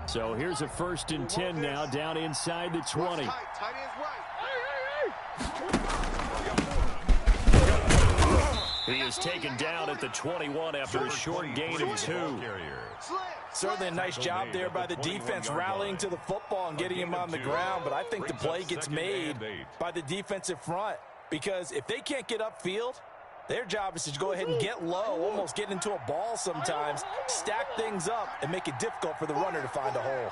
So here's a 1st and 10 now, down inside the 20. He is taken down at the 21 after a short gain of 2. Certainly a nice job there by the defense rallying to the football and getting him on the ground, but I think the play gets made by the defensive front because if they can't get upfield, their job is to go ahead and get low, almost get into a ball sometimes, stack things up, and make it difficult for the runner to find a hole.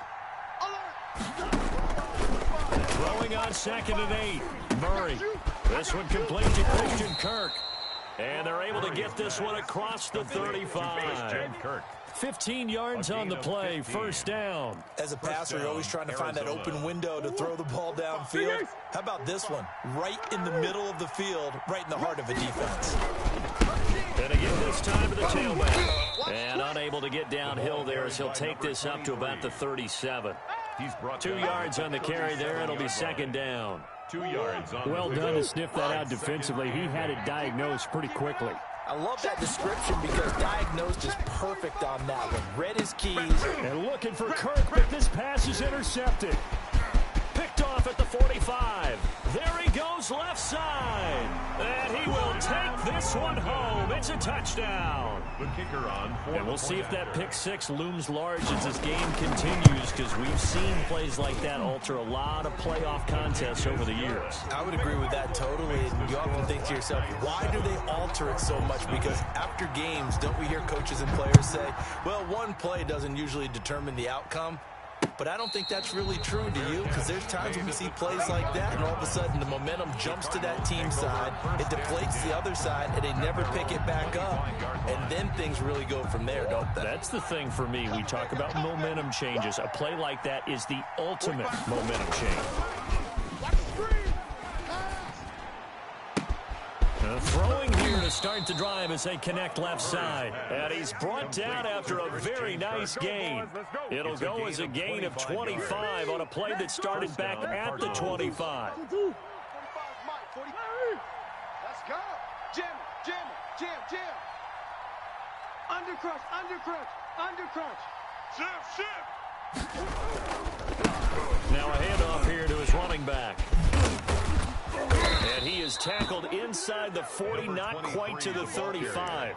Throwing on 2nd and 8. Murray. This one complete to Christian Kirk. And they're able to get this one across the 35. 15 yards on the play, 1st down. As a passer, you're always trying to find that open window to throw the ball downfield. How about this one? Right in the middle of the field, right in the heart of a defense. And again this time to the tailback. And unable to get downhill there as he'll take this up to about the 37. 2 yards on the carry there. It'll be 2nd down. 2 yards on well done to sniff that out defensively. He had it diagnosed pretty quickly. I love that description because diagnosed is perfect on that one. Read his keys. And looking for Kirk, but this pass is intercepted. Picked off at the 45. There he goes left side. And he will take this one home. It's a touchdown. The kicker on. And we'll see if that pick 6 looms large as this game continues because we've seen plays like that alter a lot of playoff contests over the years. I would agree with that totally. And you often think to yourself, why do they alter it so much? Because after games, don't we hear coaches and players say, well, one play doesn't usually determine the outcome. But I don't think that's really true to you because there's times when we see plays like that and all of a sudden the momentum jumps to that team side, it deflates the other side, and they never pick it back up. And then things really go from there, don't they? That's the thing for me. We talk about momentum changes. A play like that is the ultimate momentum change. Throwing here to start the drive as they connect left side. And he's brought down after a very nice gain. It'll go as a gain of 25 on a play that started back at the 25. Let's go. Jam, jam, jam, jam. Undercrunch, undercrunch, undercrunch. Shift, shift. Now a handoff here to his running back. And he is tackled inside the 40, not quite to the 35.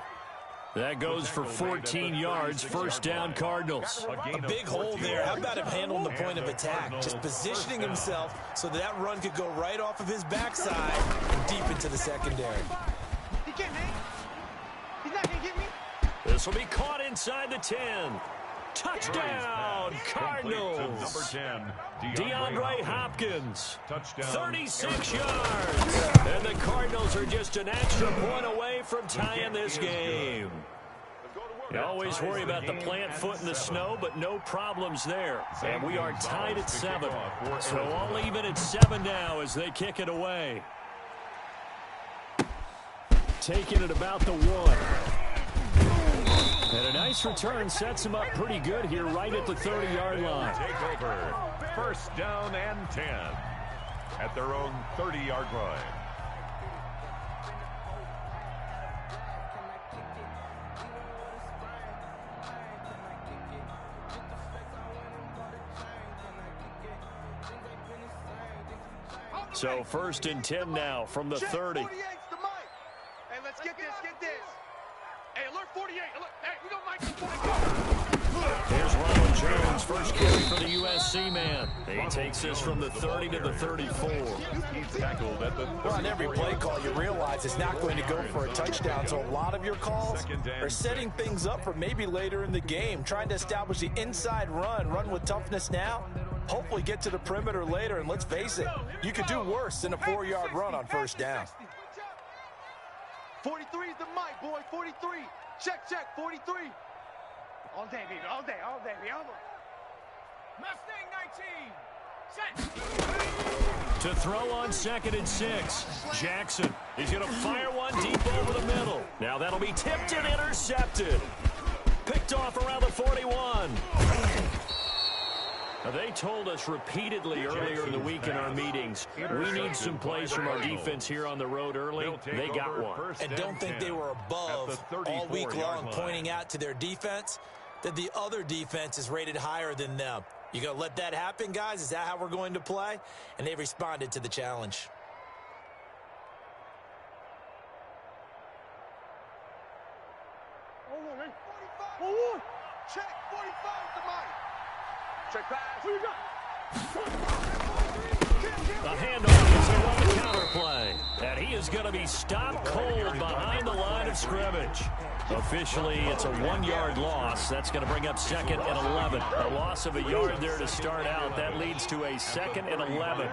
That goes for 14 yards, 1st down Cardinals. A big hole there. How about him handling the point of attack? Just positioning himself so that run could go right off of his backside and deep into the secondary. He can't hang. He's not going to get me. This will be caught inside the 10. Touchdown, Cardinals. Number 10, DeAndre Hopkins. Touchdown. 36 yards. And the Cardinals are just an extra point away from tying this game. You always worry about the plant foot in the snow, but no problems there. And we are tied at 7. So all even at 7 now as they kick it away. Taking it about the 1. And a nice return sets him up pretty good here right at the 30-yard line. Take over. 1st down and 10 at their own 30-yard line. So 1st and 10 now from the 30. Hey, let's get this, get this. Hey, alert 48. Alert. Hey, we don't like the 48. Here's Ronald Jones, first carry for the USC man. He takes this from the 30 to the 34. He's tackled at the 30. Well, on every play call, you realize it's not going to go for a touchdown. So a lot of your calls are setting things up for maybe later in the game, trying to establish the inside run with toughness now. Hopefully get to the perimeter later, and let's face it, you could do worse than a 4-yard run on 1st down. 43 is the mic, boy. 43. Check, check. 43. All day, baby. All day, all day. All day. Mustang 19. Set. To throw on 2nd and 6. Jackson. He's going to fire one deep over the middle. Now that'll be tipped and intercepted. Picked off around the 41. They told us repeatedly earlier in the week in our meetings, we need some plays from our defense here on the road early. They got one. And don't think they were above all week long pointing out to their defense. that the other defense is rated higher than them. You going to let that happen, guys? Is that how we're going to play? And they responded to the challenge. Check 45 to Mike. Check pass. Who you got? The handoff is there on the counter play. And he is going to be stopped cold behind the line of scrimmage. Officially, it's a 1-yard loss. That's going to bring up 2nd and 11. A loss of a yard there to start out. That leads to a 2nd and 11.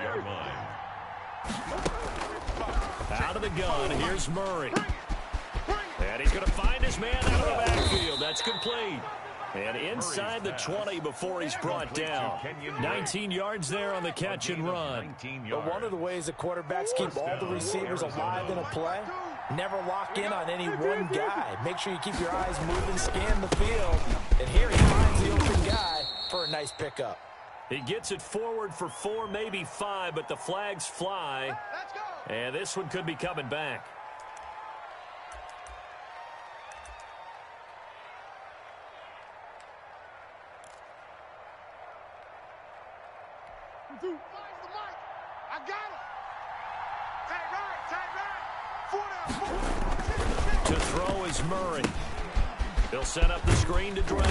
Out of the gun, here's Murray. And he's going to find his man out of the backfield. That's complete. And inside the 20 before he's brought down. 19 yards there on the catch and run. But one of the ways the quarterbacks keep all the receivers alive in a play, never lock in on any one guy. Make sure you keep your eyes moving, scan the field. And here he finds the open guy for a nice pickup. He gets it forward for 4, maybe 5, but the flags fly. And this one could be coming back. I got him. Tight right. To throw is Murray. He'll set up the screen to Drake.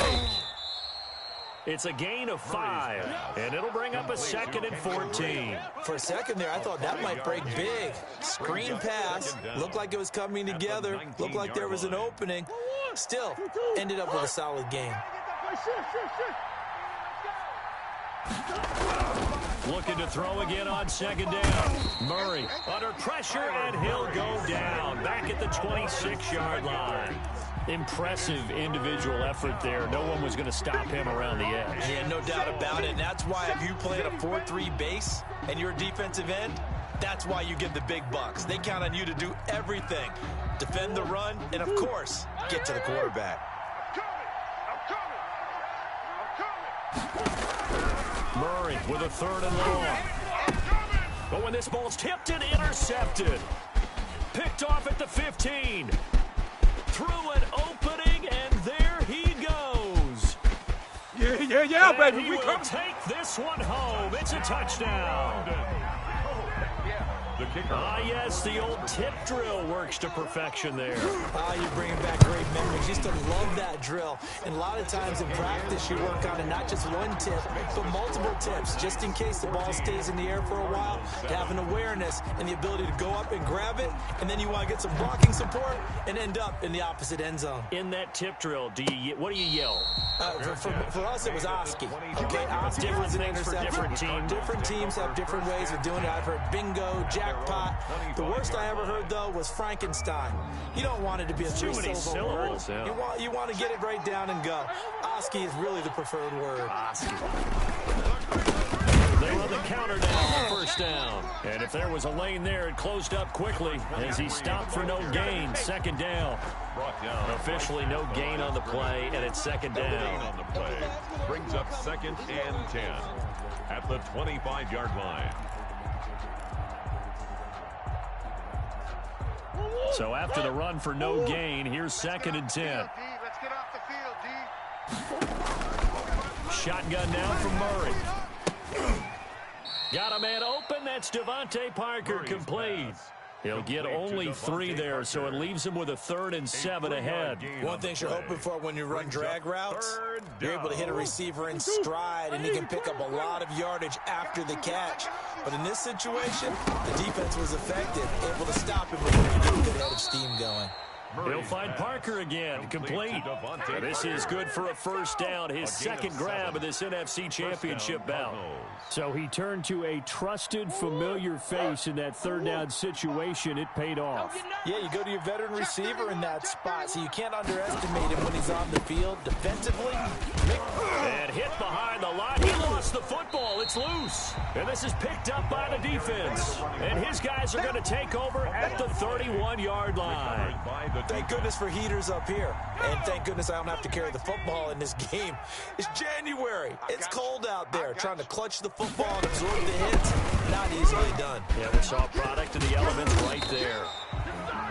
It's a gain of 5, and it'll bring up a 2nd and 14. For a second there, I thought that might break big. Screen pass. Looked like it was coming together. Looked like there was an opening. Still, ended up with a solid game. Looking to throw again on 2nd down. Murray under pressure, and he'll go down. Back at the 26-yard line. Impressive individual effort there. No one was going to stop him around the edge. Yeah, no doubt about it. And that's why if you play at a 4-3 base and you're a defensive end, that's why you get the big bucks. They count on you to do everything. Defend the run, and of course, get to the quarterback. Murray with a 3rd and long. But when this ball's tipped and intercepted. Picked off at the 15. Through an opening, and there he goes. Yeah, and baby. He will take this one home. It's a touchdown. Yes, the old tip drill works to perfection there. You're bringing back great memories. Used to love that drill. And a lot of times in practice, you work on it, not just one tip, but multiple tips, just in case the ball stays in the air for a while, to have an awareness and the ability to go up and grab it, and then you want to get some blocking support and end up in the opposite end zone. In that tip drill, what do you yell? For us, it was Oski. Okay, Oski was an interception. Different teams. Different teams have different ways of doing it. I've heard bingo, jackpot. The worst I ever heard, though, was Frankenstein. You don't want it to be a 3-syllable word. Yeah. You want to get it right down and go. Oski is really the preferred word. Oski. They run the counter down, 1st down. And if there was a lane there, it closed up quickly as he stopped for no gain. 2nd down. Officially no gain on the play, and it's 2nd down. Brings up 2nd and 10 at the 25-yard line. So after the run for no gain, here's 2nd and 10. Let's get off the field, D. Shotgun now from Murray. Got a man open. That's Devontae Parker, complete. He'll get only 3 there, so it leaves him with a 3rd and 7 ahead. One thing you're hoping for when you run drag routes, you're able to hit a receiver in stride, and he can pick up a lot of yardage after the catch. But in this situation, the defense was effective, able to stop him before he get a good head of steam going. He'll find Parker again, complete. This is good for a 1st down, his 2nd grab of this NFC Championship bout. So he turned to a trusted, familiar face in that 3rd down situation. It paid off. Yeah, you go to your veteran receiver in that spot, so you can't underestimate him when he's on the field defensively. And hit behind the line. He lost the football. It's loose. And this is picked up by the defense. And his guys are going to take over at the 31-yard line. Thank goodness for heaters up here. And thank goodness I don't have to carry the football in this game. It's January. It's cold out there. Trying to clutch the football and absorb the hits, not easily done. Yeah, we saw product of the elements right there.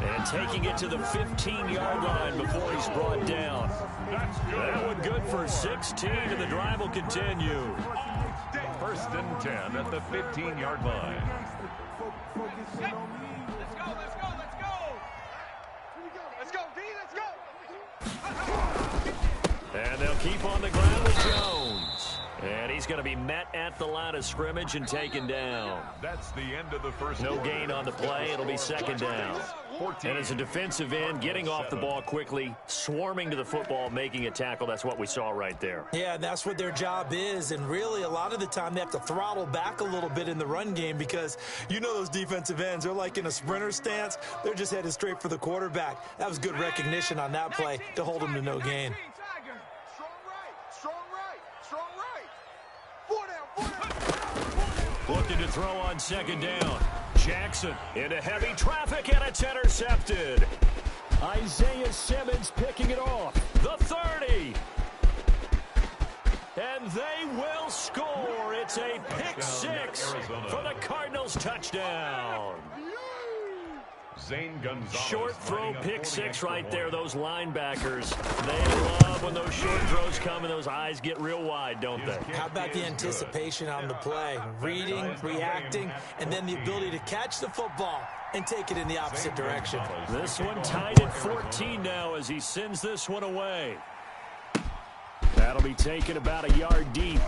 And taking it to the 15-yard line before he's brought down. That one good for 16, and the drive will continue. 1st and 10 at the 15-yard line. Hey, let's go. Let's go, D, let's go. And they'll keep on the ground with Jones. And he's going to be met at the line of scrimmage and taken down. That's the end of the first. No gain on the play. It'll be 2nd down. 14. And as a defensive end, getting off the ball quickly, swarming to the football, making a tackle, that's what we saw right there. Yeah, and that's what their job is. And really, a lot of the time, they have to throttle back a little bit in the run game because you know those defensive ends, they're like in a sprinter stance. They're just headed straight for the quarterback. That was good recognition on that play to hold them to no gain. Looking to throw on 2nd down. Jackson into heavy traffic, and it's intercepted. Isaiah Simmons picking it off. The 30. And they will score. It's a pick 6 for the Cardinals touchdown. Zane Gonzalez. Short throw, pick 6 right there. Those linebackers, they love when those short throws come and those eyes get real wide, don't they? How about the anticipation on the play? Reading, reacting, and then the ability to catch the football and take it in the opposite direction. This one tied at 14 now as he sends this one away. That'll be taken about a yard deep.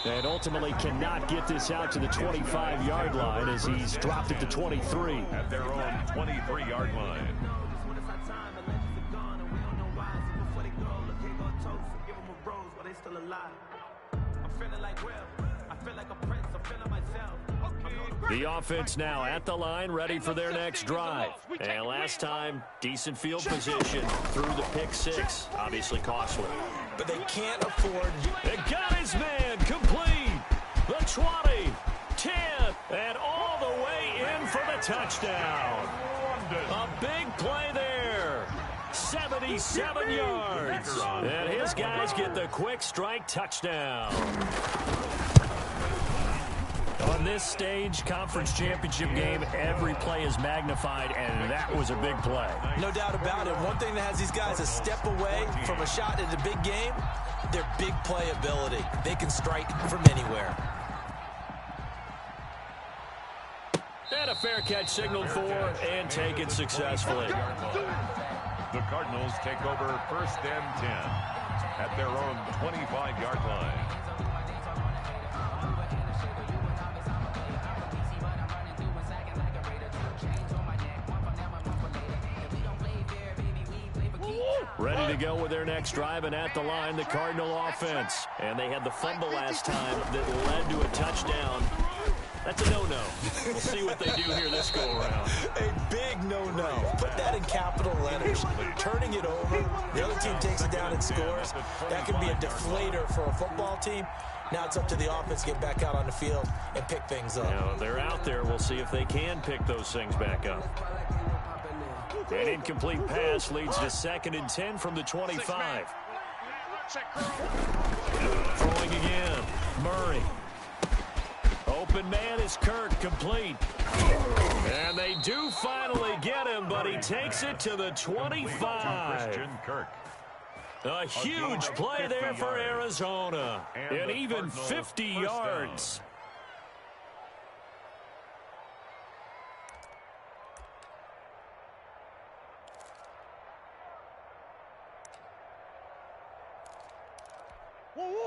And ultimately cannot get this out to the 25-yard line as he's dropped it to 23. At their own 23-yard line. The offense now at the line, ready for their next drive. And last time, decent field position through the pick 6. Obviously costly. But they can't afford. They got his man complete. The 20, 10, and all the way in for the touchdown. A big play there. 77 yards. And his guys get the quick strike touchdown. On this stage, conference championship game, every play is magnified, and that was a big play. No doubt about it. One thing that has these guys a step away from a shot at a big game, their big play ability. They can strike from anywhere. And a fair catch signaled for and taken successfully. The Cardinals take over 1st and 10 at their own 25-yard line. Ready to go with their next drive, and at the line, the Cardinal offense. And they had the fumble last time that led to a touchdown. That's a no-no. We'll see what they do here this go-around. A big no-no. Put that in capital letters. Turning it over, the other team takes it down and scores. That could be a deflator for a football team. Now it's up to the offense to get back out on the field and pick things up. Now, they're out there. We'll see if they can pick those things back up. An incomplete pass leads to 2nd and 10 from the 25. Throwing again. Murray. Open man is Kirk, complete. And they do finally get him, but he takes it to the 25. Christian Kirk. A huge play there for Arizona. And even 50 yards.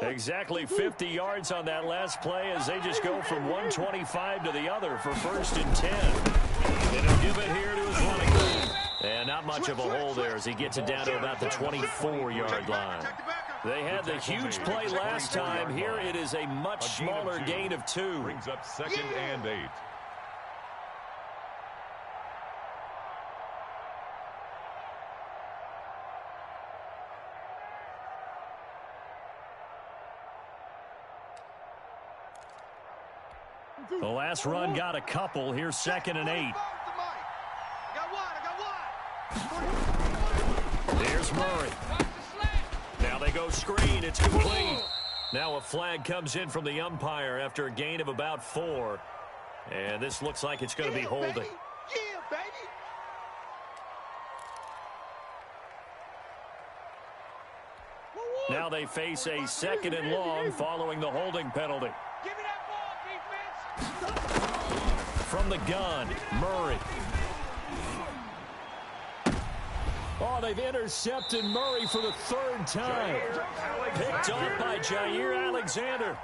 Exactly 50 yards on that last play as they just go from 125 to the other for 1st and 10. And he'll give it here to his running back. And not much of a hole there as he gets it down to about the 24-yard line. They had the huge play last time. Here it is a much smaller gain of 2. Brings up 2nd and 8. The last run got a couple. Here's 2nd and 8. There's Murray. Now they go screen. It's complete. Now a flag comes in from the umpire after a gain of about 4. And this looks like it's going to be holding. baby. Now they face a 2nd and long following the holding penalty. Give me that ball, defense. From the gun, Murray. Oh, they've intercepted Murray for the 3rd time. Picked off by Jair Alexander.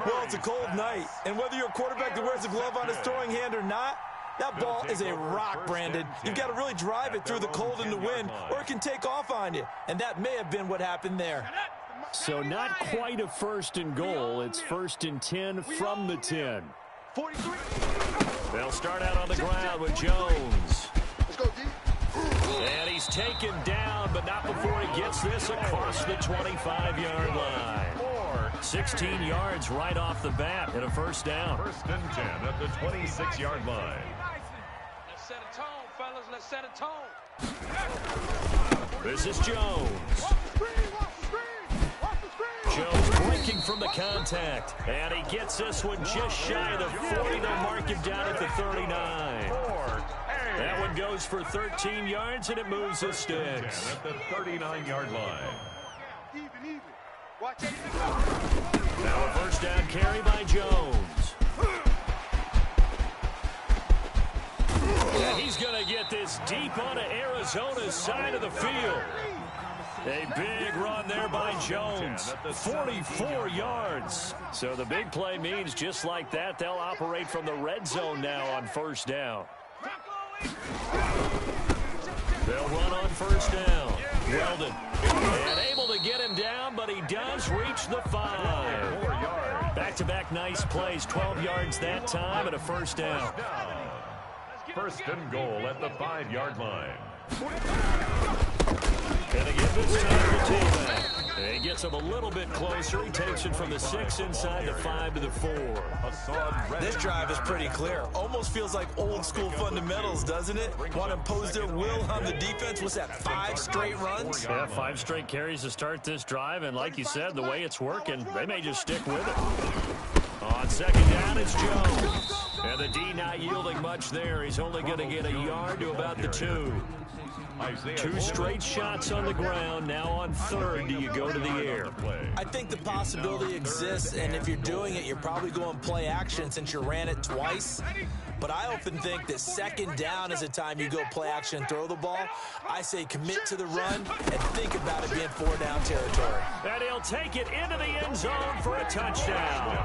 Well, it's a cold night, and whether you're a quarterback that wears a glove on his throwing hand or not, that ball is a rock, Brandon. You've got to really drive it through the cold and the wind, or it can take off on you. And that may have been what happened there. So not quite a 1st and goal. It's 1st and 10 from the 10. 43. They'll start out on the ground with Jones. Let's go, D. And he's taken down, but not before he gets this across the 25-yard line. 16 yards right off the bat and a 1st down. 1st and 10 at the 26-yard line. Let's set a tone, fellas. Let's set a tone. This is Jones. Jones breaking from the contact. And he gets this one just shy of the 40. They'll mark him down at the 39. That one goes for 13 yards, and it moves the sticks. At the 39-yard line. Even. Watch it. Now a 1st down carry by Jones. And he's going to get this deep onto Arizona's side of the field. A big run there by Jones. 44 yards. So the big play means just like that, they'll operate from the red zone now on 1st down. They'll run on 1st down. Weldon. And able to get him down, but he does reach the 5. Back-to-back nice plays. 12 yards that time and a 1st down. 1st and goal at the 5-yard line. And again this time for T-Mac. He gets him a little bit closer. He takes it from the 6 inside the 5 to the 4. This drive is pretty clear. Almost feels like old school fundamentals, doesn't it? Want to impose their will on the defense? What's that, 5 straight runs? Yeah, 5 straight carries to start this drive. And like you said, the way it's working, they may just stick with it. On 2nd down, it's Jones. And the D not yielding much there. He's only going to get a yard to about the 2. 2 straight shots on the ground. Now on 3rd, do you go to the air? I think the possibility exists, and if you're doing it, you're probably going play action since you ran it twice. But I often think that 2nd down is a time you go play action and throw the ball. I say commit to the run and think about it being 4-down territory. And he'll take it into the end zone for a touchdown.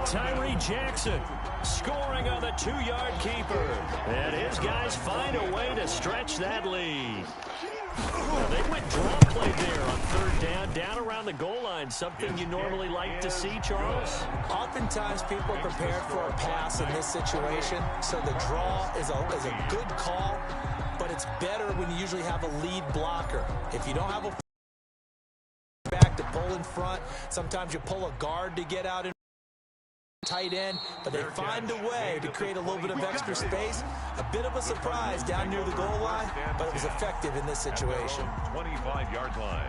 Tyree Jackson scoring on the 2-yard keeper. And his guys find a way to stretch that lead. They went draw play there on 3rd down around the goal line. Something you normally like to see, Charles? Oftentimes people are prepared for a pass in this situation, so the draw is a good call, but it's better when you usually have a lead blocker. If you don't have a back to pull in front, sometimes you pull a guard to get out in tight end, but they find a way to create a little bit of extra space. A bit of a surprise down near the goal line, but it was effective in this situation. 25-yard line.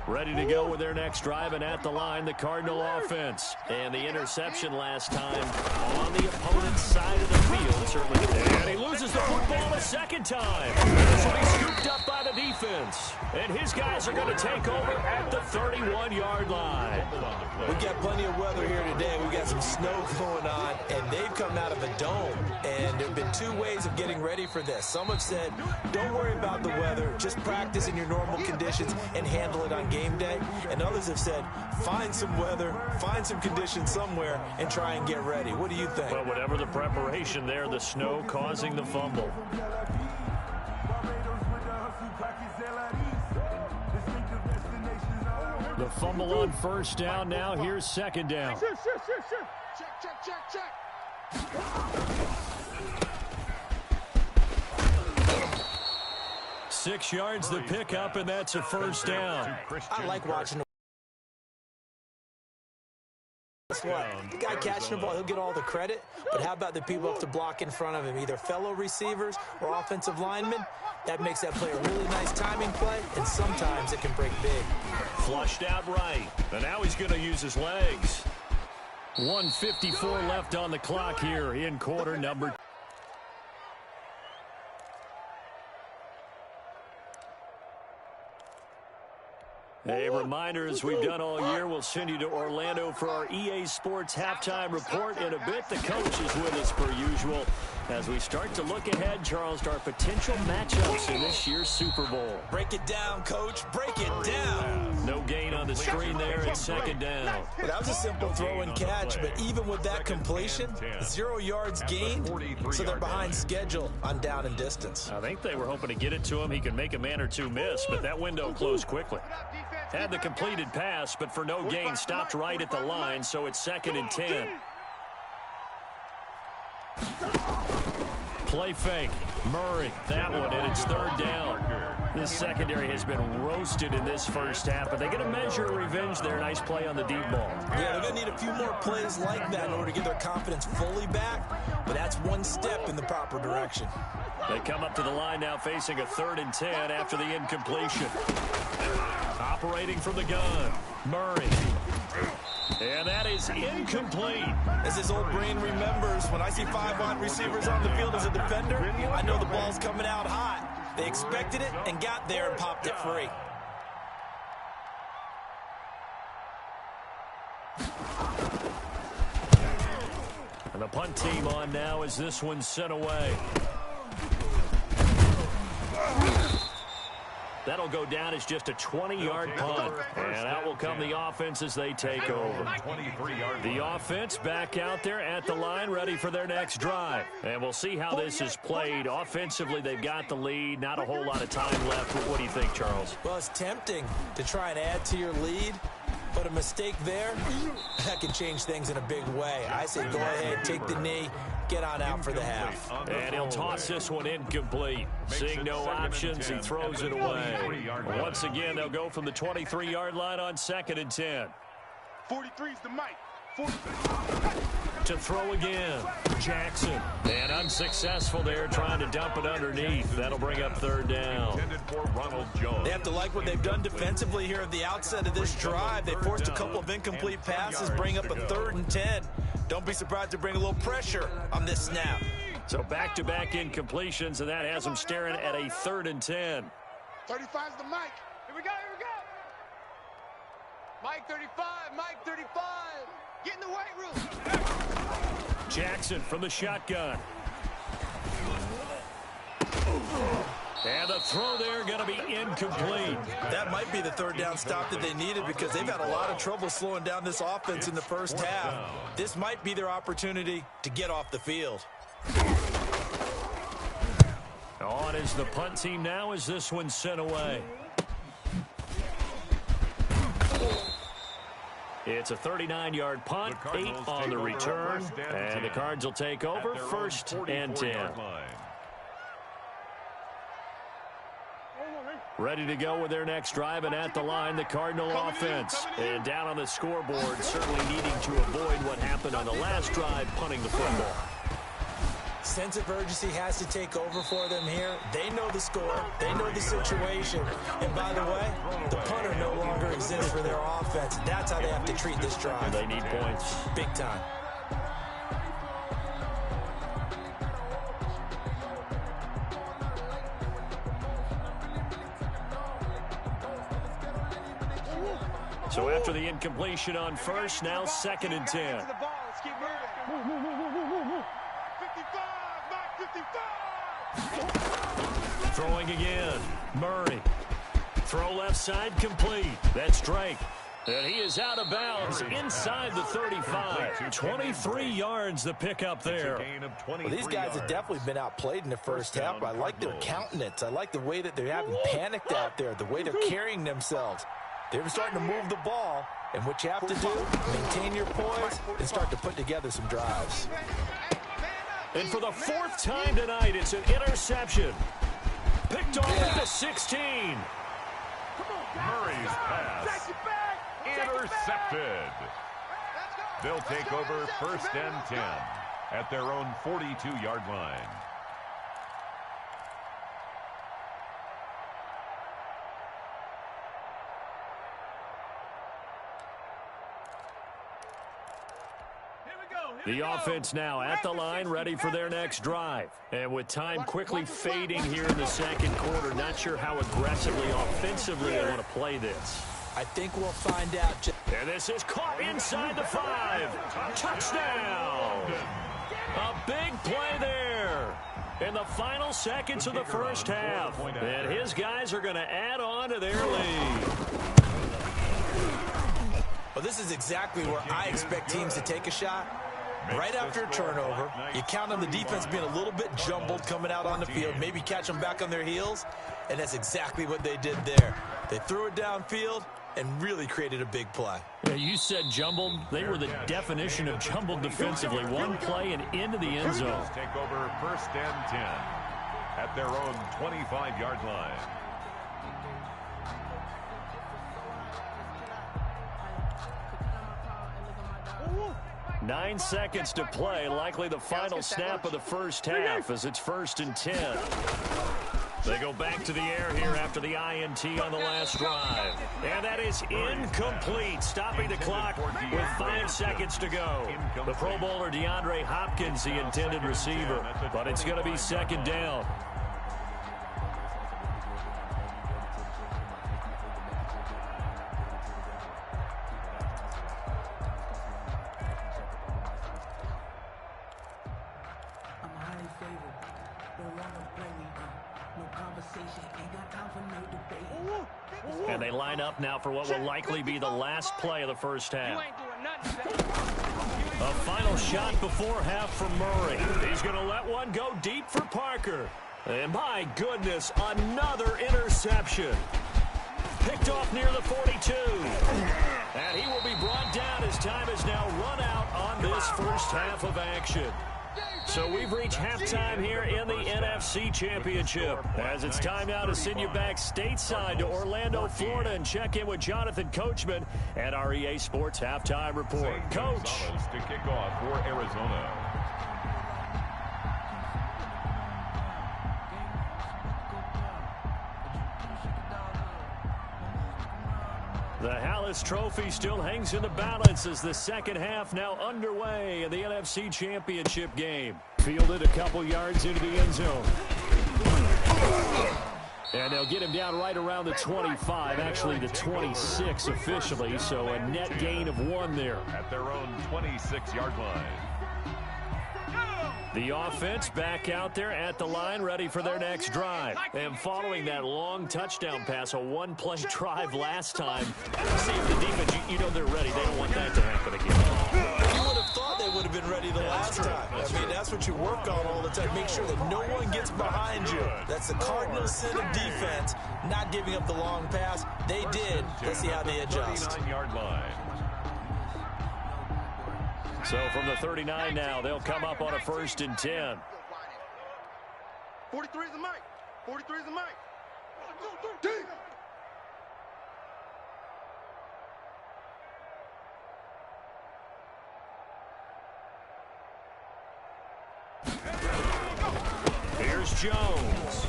Ready to go with their next drive, and at the line, the Cardinal offense. And the interception last time on the opponent's side of the field. Certainly. And he loses the football a 2nd time. This will be scooped up by the defense. And his guys are going to take over at the 31-yard line. We've got plenty of weather here today. We've got some snow going on, and they've come out of a dome. And there have been 2 ways of getting ready for this. Some have said, don't worry about the weather. Just practice in your normal conditions and handle it on game day. And others have said, find some weather, find some conditions somewhere, and try and get ready. What do you think? Well, whatever the preparation there, the snow causing the fumble. The fumble on 1st down. Now here's 2nd down. Check. 6 yards the pickup, and that's a 1st down. I like watching the Guess what? The guy catching the ball, he'll get all the credit, but how about the people up to block in front of him, either fellow receivers or offensive linemen? That makes that play a really nice timing play, and sometimes it can break big. Flushed out right, and now he's going to use his legs. 1:54 left on the clock here in quarter number. A reminder, as we've done all year, we'll send you to Orlando for our EA Sports halftime report in a bit. The coach is with us per usual as we start to look ahead, Charles, to our potential matchups in this year's Super Bowl. Break it down, Coach. Break it down. No gain on the screen there at second down. Well, that was a simple throw and catch, but even with that completion, 0 yards gained, so they're behind schedule on down and distance. I think they were hoping to get it to him. He could make a man or two miss, but that window closed quickly. Had the completed pass, but for no gain, stopped right at the line, so it's 2nd and 10. Play fake. Murray, that one, and it's 3rd down. This secondary has been roasted in this first half, but they get a measure of revenge there. Nice play on the deep ball. Yeah, they're going to need a few more plays like that in order to get their confidence fully back, but that's one step in the proper direction. They come up to the line now facing a 3rd and 10 after the incompletion. Operating from the gun, Murray. And that is incomplete. As his old brain remembers, when I see 5 wide receivers on the field as a defender, I know the ball's coming out hot. They expected it and got there and popped it free. And the punt team on now as this one's sent away. That'll go down as just a 20-yard punt. And out will come the offense as they take over. The offense back out there at the line, ready for their next drive. And we'll see how this is played. Offensively, they've got the lead. Not a whole lot of time left. What do you think, Charles? Well, it's tempting to try and add to your lead, but a mistake there, that can change things in a big way. I say go ahead, take the knee, get on out for the half. And he'll toss this one incomplete. Seeing no options, he throws it away. Once again, they'll go from the 23-yard line on 2nd and 10. 43 is the mic. To throw again, Jackson. And unsuccessful there, trying to dump it underneath. That'll bring up 3rd down. They have to like what they've done defensively here at the outset of this drive. They forced a couple of incomplete passes, bring up a 3rd and 10. Don't be surprised to bring a little pressure on this snap. So back-to-back incompletions, and that has them staring at a 3rd and 10. 35 is the mic. Here we go, here we go. Mike 35, Mike 35. Get in the weight room. Jackson from the shotgun. And the throw there going to be incomplete. That might be the 3rd down stop that they needed because they've had a lot of trouble slowing down this offense in the first half. This might be their opportunity to get off the field. On is the punt team now as this one's sent away. It's a 39-yard punt, 8 on the return, and the Cards will take over 1st and 10. Ready to go with their next drive, and at the line, the Cardinal offense. And down on the scoreboard, certainly needing to avoid what happened on the last drive, punting the football. Sense of urgency has to take over for them here. They know the score. They know the situation. And by the way, the punter no longer exists for their offense. That's how they have to treat this drive. They need points. Big time. So after the incompletion on 1st, now 2nd and 10. Let's keep moving. 55. Throwing again. Murray. Throw left side complete. That's Drake. And he is out of bounds inside the 35. 23 yards the pickup there. Well, these guys have definitely been outplayed in the first half, but I like their countenance. I like the way that they haven't panicked out there, the way they're carrying themselves. They're starting to move the ball, and what you have to do, maintain your poise and start to put together some drives. And for the 4th time tonight, it's an interception. Picked off at the 16. Murray's pass intercepted. They'll take over 1st and 10 at their own 42-yard line. The offense now at the line, ready for their next drive. And with time quickly fading here in the second quarter, not sure how aggressively, offensively they want to play this. I think we'll find out. And this is caught inside the 5. Touchdown! A big play there in the final seconds of the first half. And his guys are going to add on to their lead. Well, this is exactly where I expect teams to take a shot. Right after a turnover, you count on the defense being a little bit jumbled coming out on the field, maybe catch them back on their heels, and that's exactly what they did there. They threw it downfield and really created a big play. Yeah, you said jumbled. They were the definition of jumbled defensively. One play and into the end zone. Take over 1st and 10 at their own 25-yard line. Ooh. 9 seconds to play, likely the final snap of the first half as it's 1st and 10. They go back to the air here after the INT on the last drive. And that is incomplete, stopping the clock with 5 seconds to go. The Pro Bowler DeAndre Hopkins, the intended receiver, but it's going to be 2nd down. And they line up now for what will likely be the last play of the first half. A final shot before half from Murray. He's going to let one go deep for Parker. And my goodness, another interception. Picked off near the 42. And he will be brought down as time has now run out on this first half of action. So we've reached halftime here in the NFC Championship. As it's time now to send you back stateside to Orlando, Florida, and check in with Jonathan Coachman at our EA Sports Halftime Report. Coach. To kick off for Arizona. The Hallis Trophy still hangs in the balance as the second half now underway in the NFC Championship game. Fielded a couple yards into the end zone. And they'll get him down right around the 25, actually the 26 officially, so a net gain of 1 there. At their own 26-yard line. The offense back out there at the line, ready for their next drive. And following that long touchdown pass, a one-play drive last time. See if the defense, you know they're ready. They don't want that to happen again. You would have thought they would have been ready the last time. I mean, that's what you work on all the time. Make sure that no one gets behind you. That's the cardinal sin of defense, not giving up the long pass. They did. Let's see how they adjust. 39-yard line. So from the 39 now, they'll come up on a 1st and 10. 43 is the mic. 43 is the mic. 1, 2, 3. Here's Jones.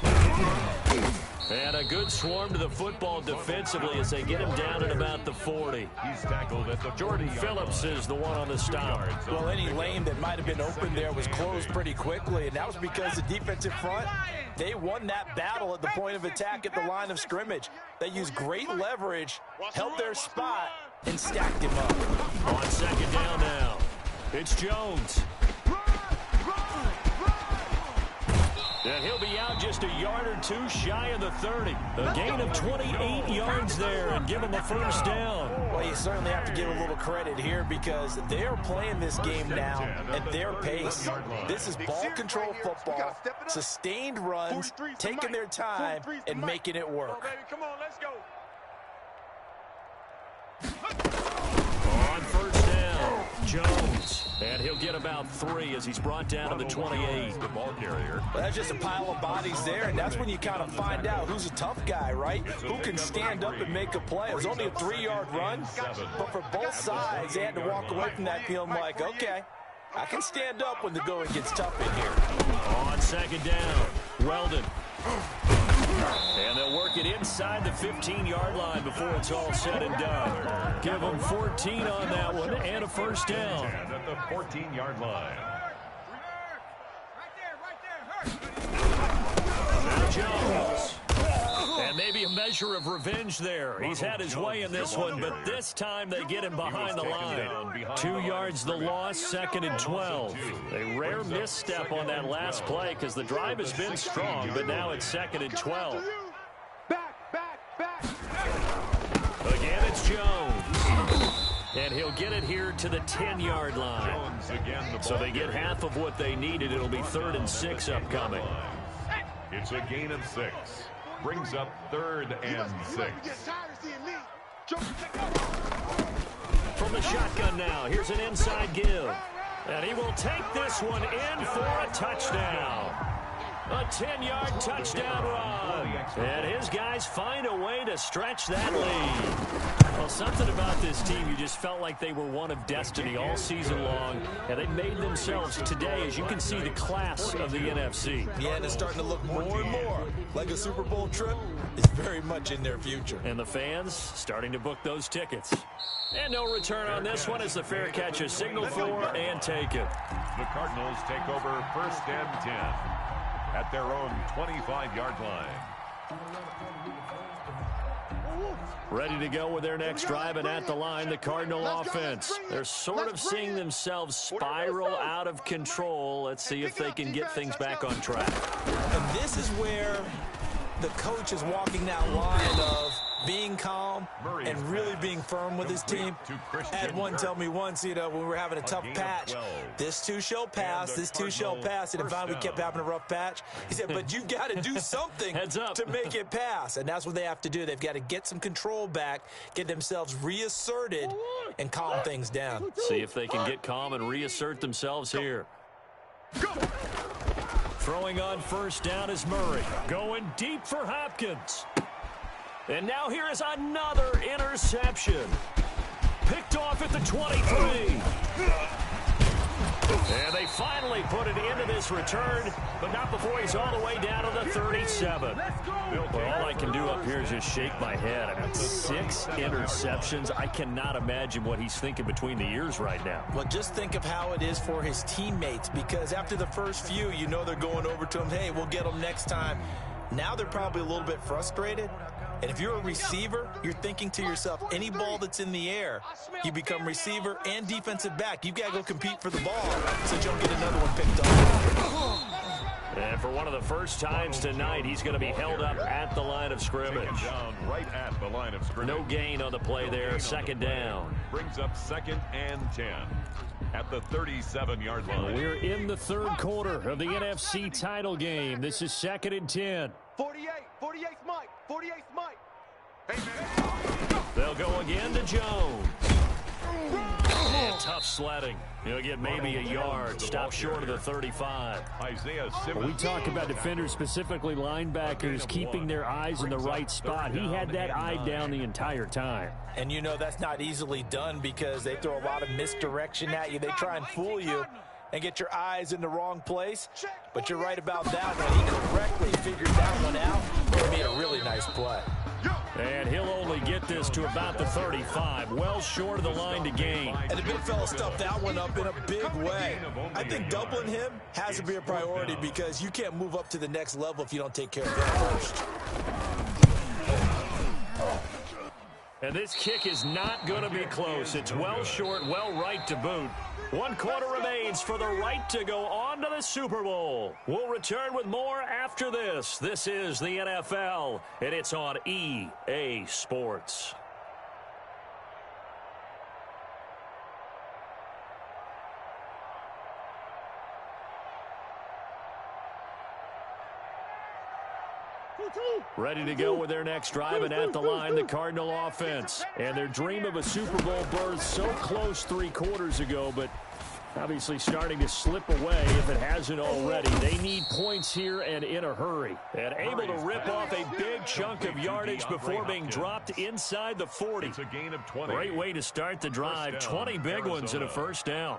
And a good swarm to the football defensively as they get him down at about the 40. He's tackled at the Jordan Phillips is the one on the stop. Well, any lane that might have been open there was closed pretty quickly, and that was because the defensive front, they won that battle at the point of attack at the line of scrimmage. They used great leverage, held their spot, and stacked him up. On 2nd down now, it's Jones. And he'll be out just a yard or 2 shy of the 30. A gain of 28 yards there and give him a 1st down. Well, you certainly have to give a little credit here because they're playing this game now at their pace. This is ball control football, sustained runs, taking their time, and making it work. Come on, let's go. On 1st down, Jones. And he'll get about 3 as he's brought down to the 28. The ball carrier. Well, that's just a pile of bodies there, and that's when you kind of find out who's a tough guy, right? Who can stand up and make a play. It was only a 3-yard run, but for both sides, they had to walk away from that feeling like, okay, I can stand up when the going gets tough in here. On 2nd down, Weldon. And they'll work it inside the 15-yard line before it's all said and done. Give them 14 on that one and a first down. At the 14-yard line. Now Jones. And maybe a measure of revenge there. He's had his way in this one, but this time they get him behind the line. 2 yards the loss, 2nd and 12. A rare misstep on that last play because the drive has been strong, but now it's 2nd and 12. Again, it's Jones. And he'll get it here to the 10-yard line. So they get half of what they needed. It'll be 3rd and 6 upcoming. It's a gain of 6. Brings up 3rd and 6. From the shotgun now, here's an inside give. And he will take this one in for a touchdown. A 10-yard touchdown run. And his guys find a way to stretch that lead. Well, something about this team, you just felt like they were one of destiny all season long. And they made themselves today, as you can see, the class of the NFC. Yeah, and it's starting to look more and more like a Super Bowl trip is very much in their future. And the fans starting to book those tickets. And no return on this one as the fair catch is signaled for and taken. The Cardinals take over 1st and 10 at their own 25-yard line. Ready to go with their next drive, and at the line, the Cardinal offense. They're sort of seeing themselves spiral out of control. Let's see if they can get things back on track. And this is where the coach is walking that line of being calm and really being firm with his team. I had one tell me once, when we were having a tough patch, this too shall pass, this too shall pass. And finally we kept having a rough patch. He said, but you've got to do something to make it pass. And that's what they have to do. They've got to get some control back, get themselves reasserted, and calm things down. See if they can get calm and reassert themselves here. Throwing on first down is Murray. Going deep for Hopkins. And now here is another interception. Picked off at the 23. And they finally put it into this return, but not before he's all the way down to the 37. Well, all I can do up here is just shake my head. I mean, 6 interceptions. I cannot imagine what he's thinking between the ears right now. Well, just think of how it is for his teammates, because after the first few, they're going over to him, hey, we'll get them next time. Now they're probably a little bit frustrated. And if you're a receiver, you're thinking to yourself, any ball that's in the air, you become receiver and defensive back. You've got to go compete for the ball so you don't get another one picked off. And for one of the first times tonight, he's going to be held up at the line of scrimmage. Down right at the line of scrimmage. No gain on the play there. 2nd down. Brings up 2nd and 10 at the 37-yard line. We're in the 3rd quarter of the NFC title game. This is 2nd and 10. 48 Mike. 48 Mike. They'll go again to Jones. And tough sledding. He'll get maybe a yard. Stop short of the 35. Isaiah Simmons. We talk about defenders, specifically linebackers, keeping their eyes in the right spot. He had that eye down the entire time. And that's not easily done because they throw a lot of misdirection at you. They try and fool you and get your eyes in the wrong place. But you're right about that one. He correctly figured that one out and made a really nice play. And he'll only get this to about the 35, well short of the line to gain. And the big fella stuffed that one up in a big way. I think doubling him has to be a priority because you can't move up to the next level if you don't take care of him first. And this kick is not going to be close. It's well short, well right to boot. 1 quarter remains for the right to go on to the Super Bowl. We'll return with more after this. This is the NFL, and it's on EA Sports. Ready to go with their next drive, and at the line, the Cardinal offense. And their dream of a Super Bowl berth so close 3 quarters ago, but obviously starting to slip away if it hasn't already. They need points here and in a hurry. And able to rip off a big chunk of yardage before being dropped inside the 40. It's a gain of 20. Great way to start the drive. 20 big ones and a first down.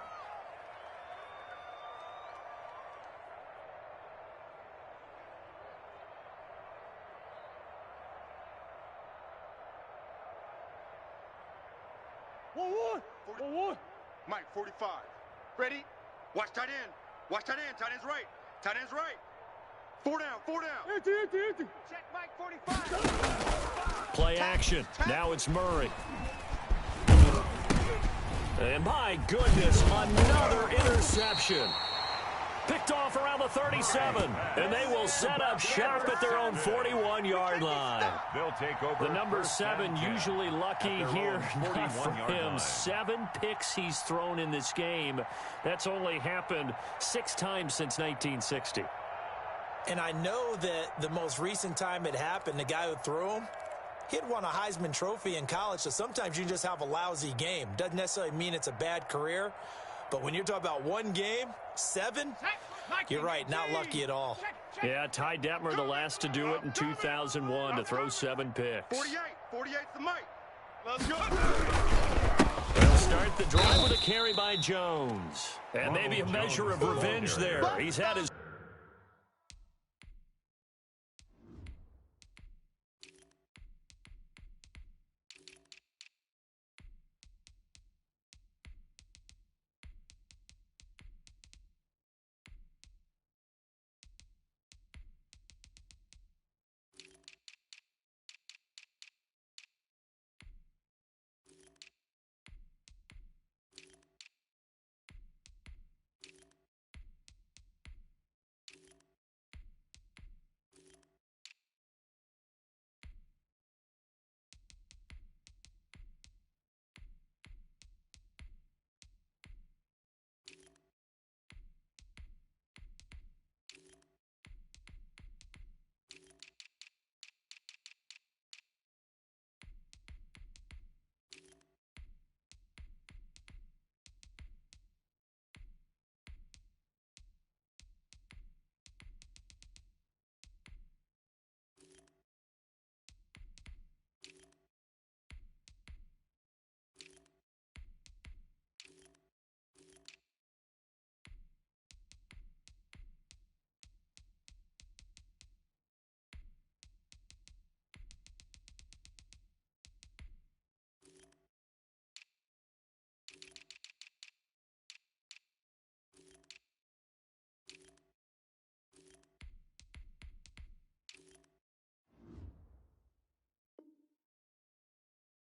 1-1. Mike, 45. Ready? Watch tight end. Watch tight end. Tight end's right. Tight end's right. 4 down. 4 down. Check Mike, 45. Play action. Now it's Murray. And my goodness, another interception. Picked off around the 37, and they will set up shop at their own 41-yard line. They'll take over. The number 7 usually lucky here. Not for him. 7 picks he's thrown in this game. That's only happened 6 times since 1960. And I know that the most recent time it happened, the guy who threw him, he had won a Heisman Trophy in college, so sometimes you just have a lousy game. Doesn't necessarily mean it's a bad career, but when you're talking about one game, 7, you're right, not lucky at all. Yeah, Ty Detmer, the last to do it in 2001, to throw 7 picks. 48's the Mike. Let's go. They'll start the drive with a carry by Jones. And maybe a measure of revenge there. He's had his...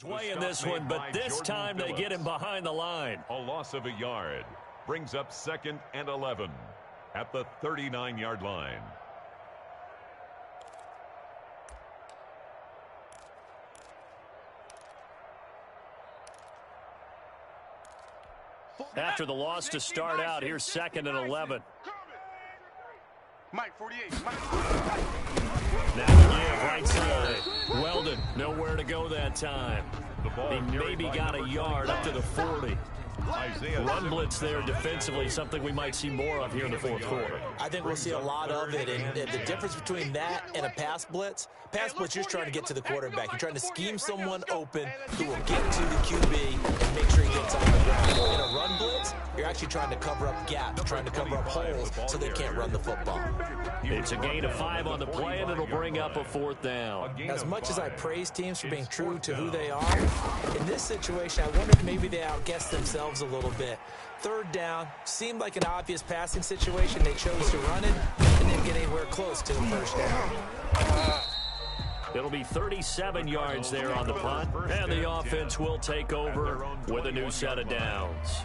way in this one, but this time they get him behind the line. A loss of a yard brings up 2nd and 11 at the 39-yard line. After the loss to start out, here's 2nd and 11. Mike, 48. Now give right side. Weldon, nowhere to go that time. He maybe got a yard up to the 40. Run blitz there defensively, something we might see more of here in the 4th quarter. I think we'll see a lot of it, and the difference between that and a pass blitz, you're just trying to get to the quarterback. You're trying to scheme someone open who will get to the QB and make sure he gets on the ground. In a run blitz, you're actually trying to cover up gaps, trying to cover up holes so they can't run the football. It's a gain of 5 on the play, and it'll bring up a 4th down. As much as I praise teams for being true to who they are, in this situation, I wonder if maybe they outguessed themselves a little bit. 3rd down, seemed like an obvious passing situation. They chose to run it and didn't get anywhere close to the 1st down. It'll be 37 yards there on the punt, and the offense will take over with a new set of downs.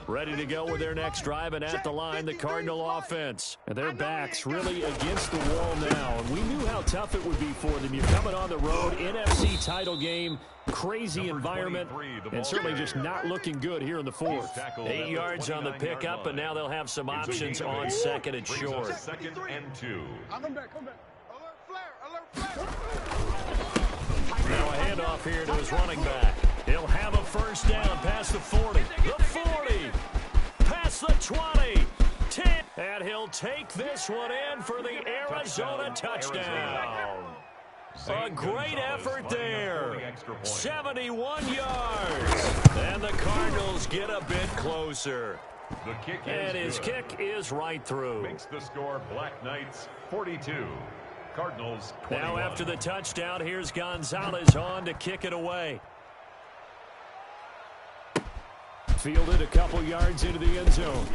Ready to go with their next drive, and at the line, the Cardinal offense. And their backs really against the wall now. And we knew how tough it would be for them. You're coming on the road, NFC title game, crazy environment, and certainly just not looking good here in the 4th. 8 yards on the pickup, and now they'll have some options on 2nd and short. 2nd and 2. Come back. Alert flare. Now a handoff here to his running back. He'll have a 1st down past the 40, the 40, past the 20, 10, and he'll take this one in for the Arizona touchdown. A great effort there. 71 yards, and the Cardinals get a bit closer. The kick and his kick is right through. Makes the score Black Knights 42. Cardinals 21. Now after the touchdown, here's Gonzalez on to kick it away. Fielded a couple yards into the end zone.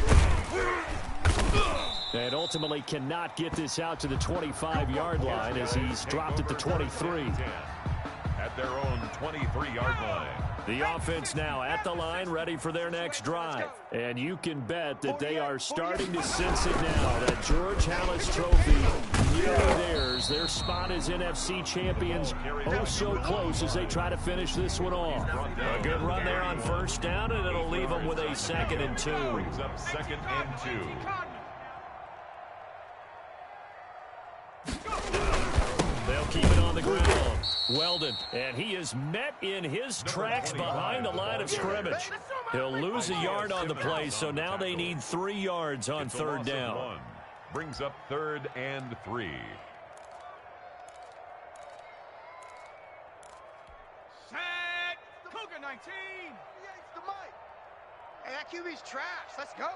And ultimately cannot get this out to the 25-yard line as he's dropped at the 23. At their own 23-yard line. The offense now at the line, ready for their next drive. And you can bet that they are starting to sense it now. That George Halas Trophy nearly theirs. Their spot as NFC champions, oh so close as they try to finish this one off. A good run there on first down, and it'll leave them with a 2nd and 2. Brings up 2nd and 2. They'll keep it on the ground. Weldon, and he is met in his tracks behind the line of scrimmage. He'll lose a yard on the play, so now they need 3 yards on third down. Brings up 3rd and 3. Set. Cougar 19. The mic. Hey, that QB's trash. Let's go.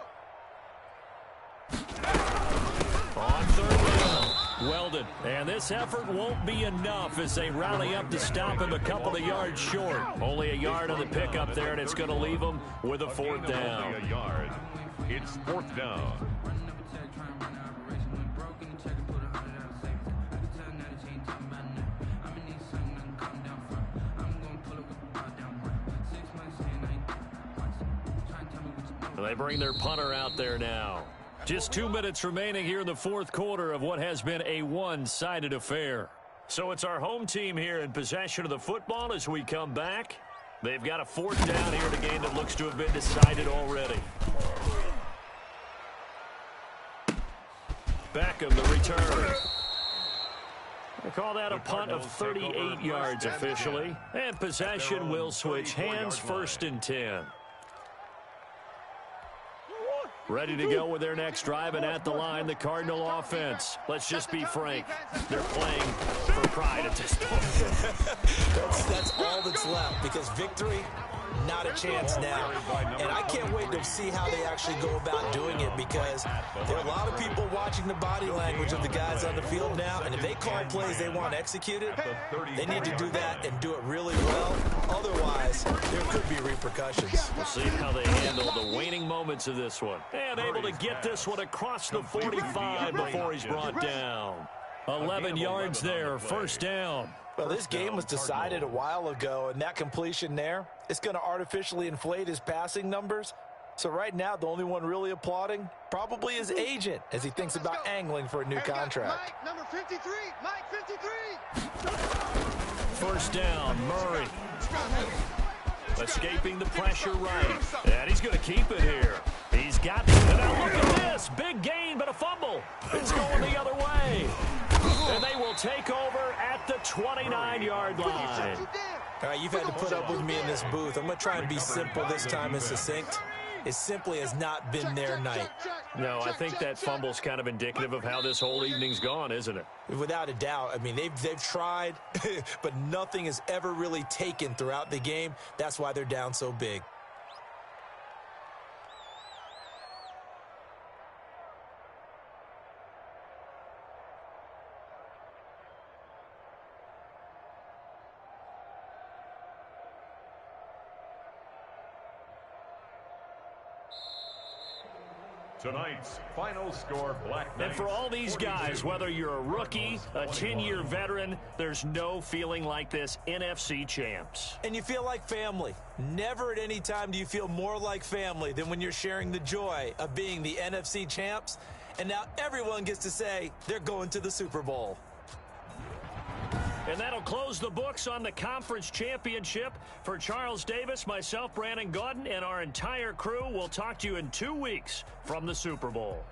On third down, Weldon. And this effort won't be enough as they rally up to stop him a couple of yards short. Only a yard on the pickup there, and it's going to leave him with a 4th down. A yard. It's 4th down. They bring their punter out there now. Just 2 minutes remaining here in the 4th quarter of what has been a one-sided affair. So it's our home team here in possession of the football as we come back. They've got a 4th down here in a game that looks to have been decided already. Beckham, the return. They call that a punt of 38 yards officially. And possession will switch hands, 1st and 10. Ready to go with their next drive, and at the line, the Cardinal offense. Let's just be frank. They're playing for pride at this point. That's all that's left, because victory, not a chance now. And I can't wait to see how they actually go about doing it, because there are a lot of people watching the body language of the guys on the field now, and if they call plays they want executed, they need to do that and do it really well. Otherwise, there could be repercussions. We'll see how they handle the waning moments of this one. And able to get this one across the 45 before he's brought down. 11 yards there, 1st down. Well, this game was decided a while ago, and that completion there, it's going to artificially inflate his passing numbers. So right now, the only one really applauding probably his agent as he thinks about angling for a new contract. Mike, number 53. Mike, 53. 1st down, Murray. Escaping the pressure right. And he's going to keep it here. He's got it. And now look at this. Big gain, but a fumble. It's going the other way. And they will take over at the 29-yard line. All right, you've had to put up with me in this booth. I'm going to try and be simple this time and succinct. It simply has not been their night. No, I think that fumble's kind of indicative of how this whole evening's gone, isn't it? Without a doubt. I mean, they've tried, but nothing has ever really taken throughout the game. That's why they're down so big. Tonight's final score, Black Knights. And for all these guys, whether you're a rookie, a 10-year veteran, there's no feeling like this NFC champs. And you feel like family. Never at any time do you feel more like family than when you're sharing the joy of being the NFC champs. And now everyone gets to say they're going to the Super Bowl. And that'll close the books on the conference championship. For Charles Davis, myself, Brandon Gaudin, and our entire crew, we'll talk to you in 2 weeks from the Super Bowl.